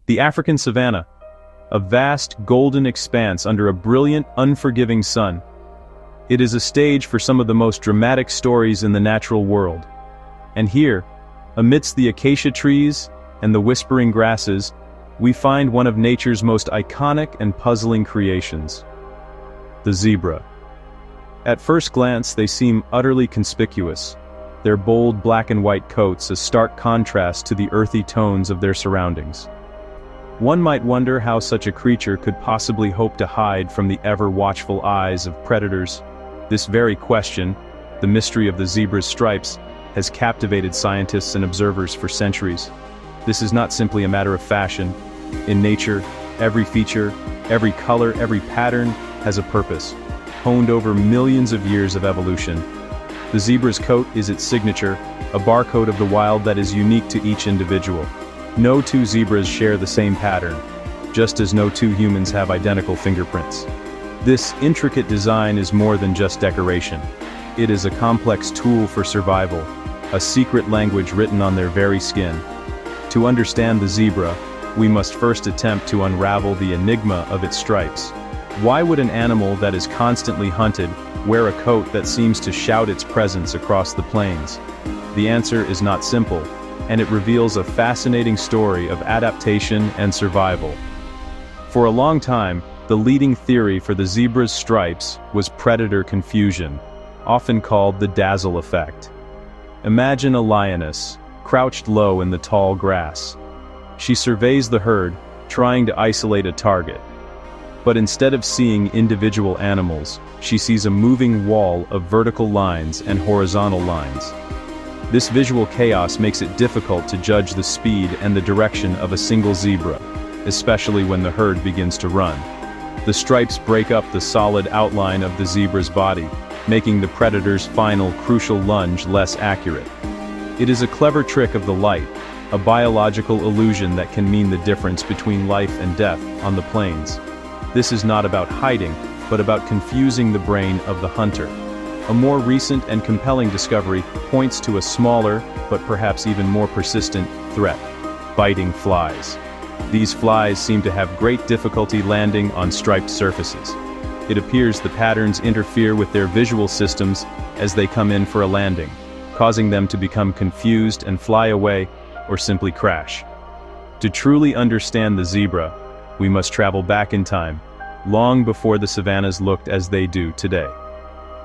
The African savanna, a vast, golden expanse under a brilliant, unforgiving sun. It is a stage for some of the most dramatic stories in the natural world. And here, amidst the acacia trees and the whispering grasses, we find one of nature's most iconic and puzzling creations: the zebra. At first glance, they seem utterly conspicuous, their bold black and white coats a stark contrast to the earthy tones of their surroundings. One might wonder how such a creature could possibly hope to hide from the ever-watchful eyes of predators. This very question, the mystery of the zebra's stripes, has captivated scientists and observers for centuries. This is not simply a matter of fashion. In nature, every feature, every color, every pattern has a purpose, honed over millions of years of evolution. The zebra's coat is its signature, a barcode of the wild that is unique to each individual. No two zebras share the same pattern, just as no two humans have identical fingerprints. This intricate design is more than just decoration. It is a complex tool for survival, a secret language written on their very skin. To understand the zebra, we must first attempt to unravel the enigma of its stripes. Why would an animal that is constantly hunted wear a coat that seems to shout its presence across the plains? The answer is not simple, and it reveals a fascinating story of adaptation and survival. For a long time, the leading theory for the zebra's stripes was predator confusion, often called the dazzle effect. Imagine a lioness, crouched low in the tall grass. She surveys the herd, trying to isolate a target. But instead of seeing individual animals, she sees a moving wall of vertical lines and horizontal lines. This visual chaos makes it difficult to judge the speed and the direction of a single zebra, especially when the herd begins to run. The stripes break up the solid outline of the zebra's body, making the predator's final crucial lunge less accurate. It is a clever trick of the light, a biological illusion that can mean the difference between life and death on the plains. This is not about hiding, but about confusing the brain of the hunter. A more recent and compelling discovery points to a smaller, but perhaps even more persistent, threat: biting flies. These flies seem to have great difficulty landing on striped surfaces. It appears the patterns interfere with their visual systems as they come in for a landing, causing them to become confused and fly away, or simply crash. To truly understand the zebra, we must travel back in time, long before the savannas looked as they do today.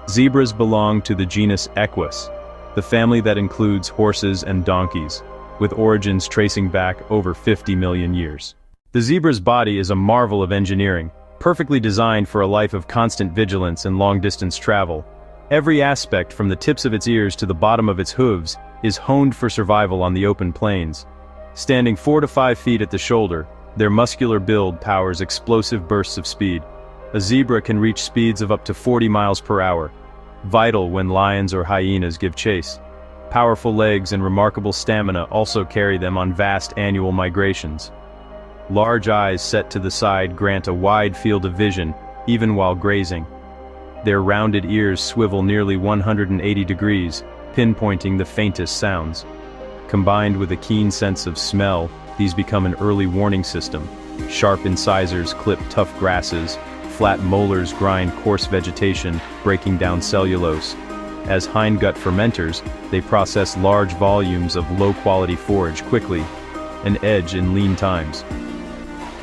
Zebras belong to the genus Equus, the family that includes horses and donkeys, with origins tracing back over 50 million years. The zebra's body is a marvel of engineering, perfectly designed for a life of constant vigilance and long-distance travel. Every aspect, from the tips of its ears to the bottom of its hooves, is honed for survival on the open plains. Standing 4 to 5 feet at the shoulder, their muscular build powers explosive bursts of speed. A zebra can reach speeds of up to 40 miles per hour, vital when lions or hyenas give chase. Powerful legs and remarkable stamina also carry them on vast annual migrations. Large eyes set to the side grant a wide field of vision, even while grazing. Their rounded ears swivel nearly 180 degrees, pinpointing the faintest sounds. Combined with a keen sense of smell, these become an early warning system. Sharp incisors clip tough grasses, flat molars grind coarse vegetation, breaking down cellulose. As hindgut fermenters, they process large volumes of low-quality forage quickly, an edge in lean times.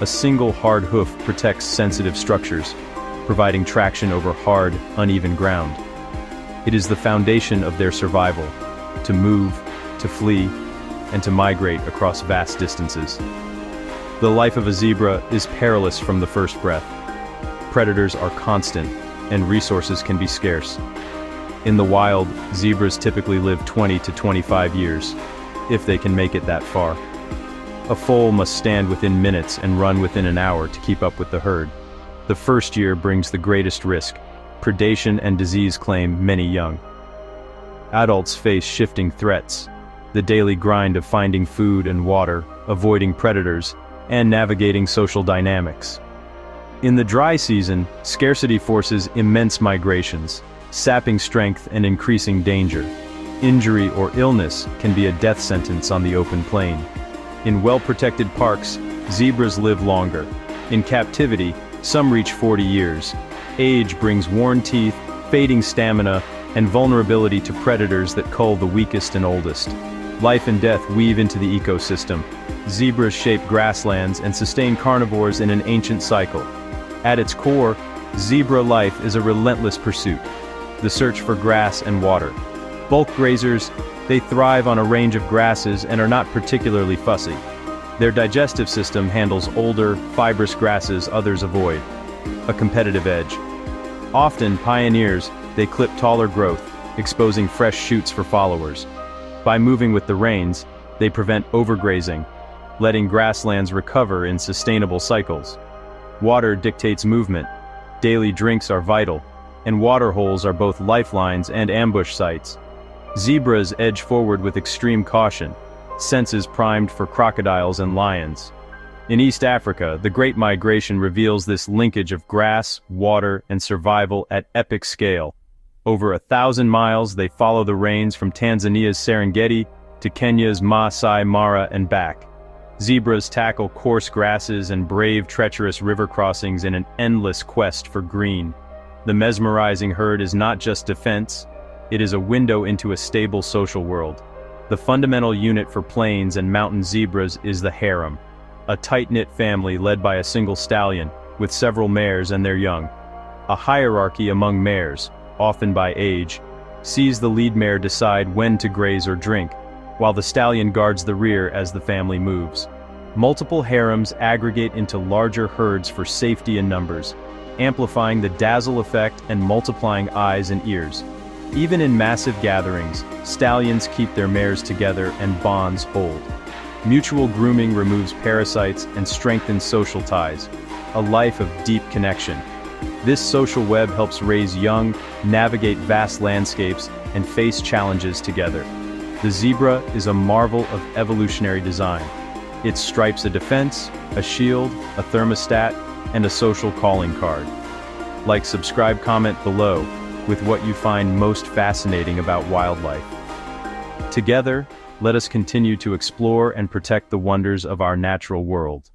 A single hard hoof protects sensitive structures, providing traction over hard, uneven ground. It is the foundation of their survival, to move, to flee, and to migrate across vast distances. The life of a zebra is perilous from the first breath. Predators are constant, and resources can be scarce. In the wild, zebras typically live 20 to 25 years, if they can make it that far. A foal must stand within minutes and run within an hour to keep up with the herd. The first year brings the greatest risk. Predation and disease claim many young. Adults face shifting threats, the daily grind of finding food and water, avoiding predators, and navigating social dynamics. In the dry season, scarcity forces immense migrations, sapping strength and increasing danger. Injury or illness can be a death sentence on the open plain. In well-protected parks, Zebras live longer. In captivity, some reach 40 years. Age brings worn teeth, fading stamina, and vulnerability to predators that cull the weakest and oldest. Life and death weave into the ecosystem. Zebras shape grasslands and sustain carnivores in an ancient cycle. At its core, zebra life is a relentless pursuit. The search for grass and water. Bulk grazers, they thrive on a range of grasses and are not particularly fussy. Their digestive system handles older, fibrous grasses others avoid. A competitive edge. Often pioneers, they clip taller growth, exposing fresh shoots for followers. By moving with the rains, they prevent overgrazing, letting grasslands recover in sustainable cycles. Water dictates movement. Daily drinks are vital, and water holes are both lifelines and ambush sites. Zebras edge forward with extreme caution, senses primed for crocodiles and lions. In East Africa, the Great Migration reveals this linkage of grass, water, and survival at epic scale. Over 1,000 miles, they follow the rains from Tanzania's Serengeti to Kenya's Maasai Mara and back. Zebras tackle coarse grasses and brave treacherous river crossings in an endless quest for green. The mesmerizing herd is not just defense, it is a window into a stable social world. The fundamental unit for plains and mountain zebras is the harem, a tight-knit family led by a single stallion, with several mares and their young. A hierarchy among mares, often by age, sees the lead mare decide when to graze or drink, while the stallion guards the rear as the family moves. Multiple harems aggregate into larger herds for safety in numbers, amplifying the dazzle effect and multiplying eyes and ears. Even in massive gatherings, stallions keep their mares together and bonds hold. Mutual grooming removes parasites and strengthens social ties, a life of deep connection. This social web helps raise young, navigate vast landscapes, and face challenges together. The zebra is a marvel of evolutionary design. Its stripes a defense, a shield, a thermostat, and a social calling card. Like, subscribe, comment below with what you find most fascinating about wildlife. Together, let us continue to explore and protect the wonders of our natural world.